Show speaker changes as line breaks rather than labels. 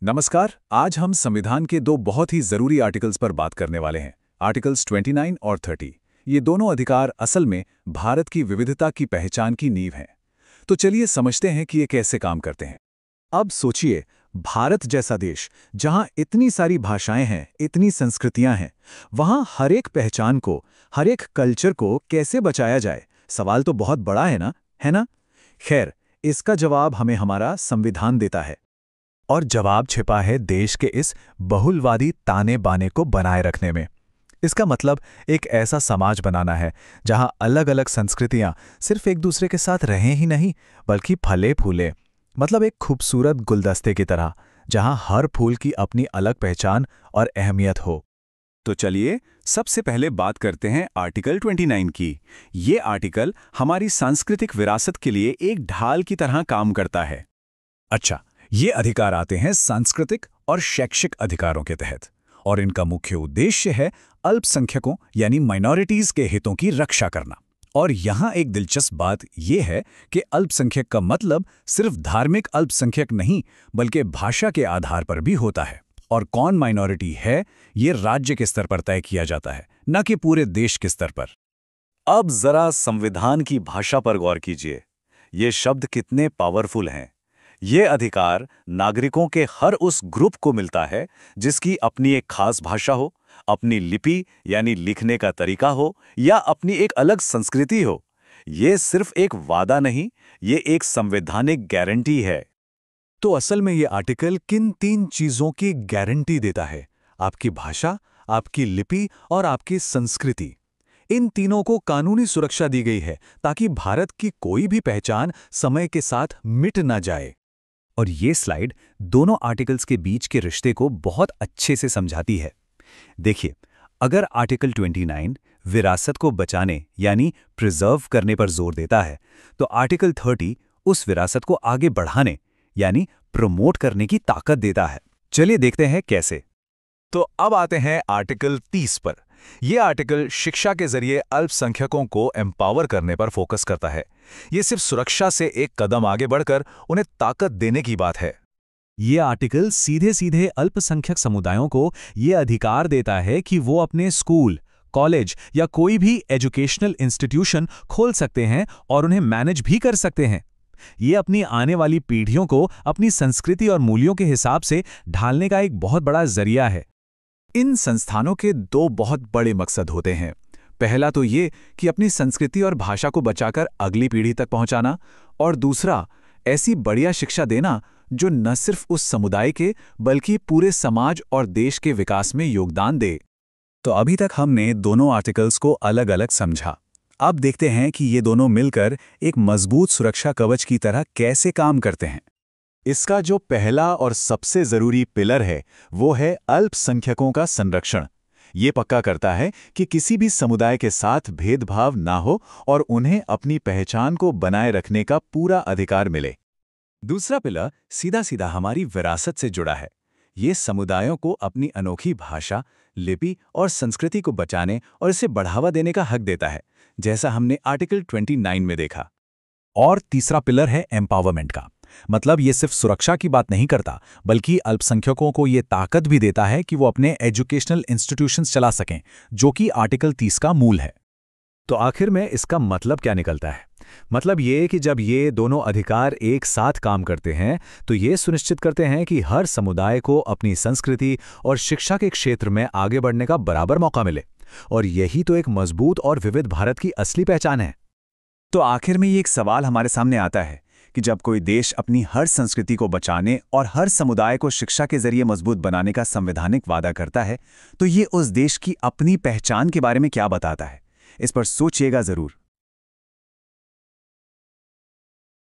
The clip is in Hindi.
नमस्कार। आज हम संविधान के दो बहुत ही जरूरी आर्टिकल्स पर बात करने वाले हैं, आर्टिकल्स 29 और 30। ये दोनों अधिकार असल में भारत की विविधता की पहचान की नींव हैं। तो चलिए समझते हैं कि ये कैसे काम करते हैं। अब सोचिए, भारत जैसा देश जहां इतनी सारी भाषाएं हैं, इतनी संस्कृतियां हैं, वहां हर एक पहचान को, हर एक कल्चर को कैसे बचाया जाए? सवाल तो बहुत बड़ा है ना, है ना? खैर, इसका जवाब हमें हमारा संविधान देता है। और जवाब छिपा है देश के इस बहुलवादी ताने बाने को बनाए रखने में। इसका मतलब एक ऐसा समाज बनाना है जहां अलग अलग संस्कृतियां सिर्फ एक दूसरे के साथ रहें ही नहीं, बल्कि फले फूले। मतलब एक खूबसूरत गुलदस्ते की तरह, जहां हर फूल की अपनी अलग पहचान और अहमियत हो। तो चलिए सबसे पहले बात करते हैं आर्टिकल 29 की। ये आर्टिकल हमारी सांस्कृतिक विरासत के लिए एक ढाल की तरह काम करता है। अच्छा, ये अधिकार आते हैं सांस्कृतिक और शैक्षिक अधिकारों के तहत, और इनका मुख्य उद्देश्य है अल्पसंख्यकों यानी माइनॉरिटीज के हितों की रक्षा करना। और यहाँ एक दिलचस्प बात यह है कि अल्पसंख्यक का मतलब सिर्फ धार्मिक अल्पसंख्यक नहीं, बल्कि भाषा के आधार पर भी होता है। और कौन माइनॉरिटी है, ये राज्य के स्तर पर तय किया जाता है, न कि पूरे देश के स्तर पर। अब जरा संविधान की भाषा पर गौर कीजिए। ये शब्द कितने पावरफुल हैं। ये अधिकार नागरिकों के हर उस ग्रुप को मिलता है जिसकी अपनी एक खास भाषा हो, अपनी लिपि यानी लिखने का तरीका हो, या अपनी एक अलग संस्कृति हो। ये सिर्फ एक वादा नहीं, ये एक संवैधानिक गारंटी है। तो असल में ये आर्टिकल किन तीन चीजों की गारंटी देता है? आपकी भाषा, आपकी लिपि और आपकी संस्कृति। इन तीनों को कानूनी सुरक्षा दी गई है ताकि भारत की कोई भी पहचान समय के साथ मिट ना जाए। और ये स्लाइड दोनों आर्टिकल्स के बीच के रिश्ते को बहुत अच्छे से समझाती है। देखिए, अगर आर्टिकल 29 विरासत को बचाने यानी प्रिजर्व करने पर जोर देता है, तो आर्टिकल 30 उस विरासत को आगे बढ़ाने यानी प्रमोट करने की ताकत देता है। चलिए देखते हैं कैसे। तो अब आते हैं आर्टिकल 30 पर। यह आर्टिकल शिक्षा के जरिए अल्पसंख्यकों को एम्पावर करने पर फोकस करता है। ये सिर्फ सुरक्षा से एक कदम आगे बढ़कर उन्हें ताकत देने की बात है। ये आर्टिकल सीधे सीधे अल्पसंख्यक समुदायों को ये अधिकार देता है कि वो अपने स्कूल, कॉलेज या कोई भी एजुकेशनल इंस्टीट्यूशन खोल सकते हैं और उन्हें मैनेज भी कर सकते हैं। ये अपनी आने वाली पीढ़ियों को अपनी संस्कृति और मूल्यों के हिसाब से ढालने का एक बहुत बड़ा जरिया है। इन संस्थानों के दो बहुत बड़े मकसद होते हैं। पहला तो ये कि अपनी संस्कृति और भाषा को बचाकर अगली पीढ़ी तक पहुंचाना, और दूसरा ऐसी बढ़िया शिक्षा देना जो न सिर्फ उस समुदाय के बल्कि पूरे समाज और देश के विकास में योगदान दे। तो अभी तक हमने दोनों आर्टिकल्स को अलग अलग समझा। अब देखते हैं कि ये दोनों मिलकर एक मजबूत सुरक्षा कवच की तरह कैसे काम करते हैं। इसका जो पहला और सबसे जरूरी पिलर है, वो है अल्पसंख्यकों का संरक्षण। ये पक्का करता है कि किसी भी समुदाय के साथ भेदभाव ना हो और उन्हें अपनी पहचान को बनाए रखने का पूरा अधिकार मिले। दूसरा पिलर सीधा सीधा हमारी विरासत से जुड़ा है। ये समुदायों को अपनी अनोखी भाषा, लिपि और संस्कृति को बचाने और इसे बढ़ावा देने का हक देता है, जैसा हमने आर्टिकल 29 में देखा। और तीसरा पिलर है एम्पावरमेंट का। मतलब ये सिर्फ सुरक्षा की बात नहीं करता, बल्कि अल्पसंख्यकों को ये ताकत भी देता है कि वो अपने एजुकेशनल इंस्टीट्यूशंस चला सकें, जो कि आर्टिकल 30 का मूल है। तो आखिर में इसका मतलब क्या निकलता है? मतलब ये कि जब ये दोनों अधिकार एक साथ काम करते हैं, तो ये सुनिश्चित करते हैं कि हर समुदाय को अपनी संस्कृति और शिक्षा के क्षेत्र में आगे बढ़ने का बराबर मौका मिले। और यही तो एक मजबूत और विविध भारत की असली पहचान है। तो आखिर में ये एक सवाल हमारे सामने आता है कि जब कोई देश अपनी हर संस्कृति को बचाने और हर समुदाय को शिक्षा के जरिए मजबूत बनाने का संवैधानिक वादा करता है, तो ये उस देश की अपनी पहचान के बारे में क्या बताता है? इस पर सोचिएगा जरूर।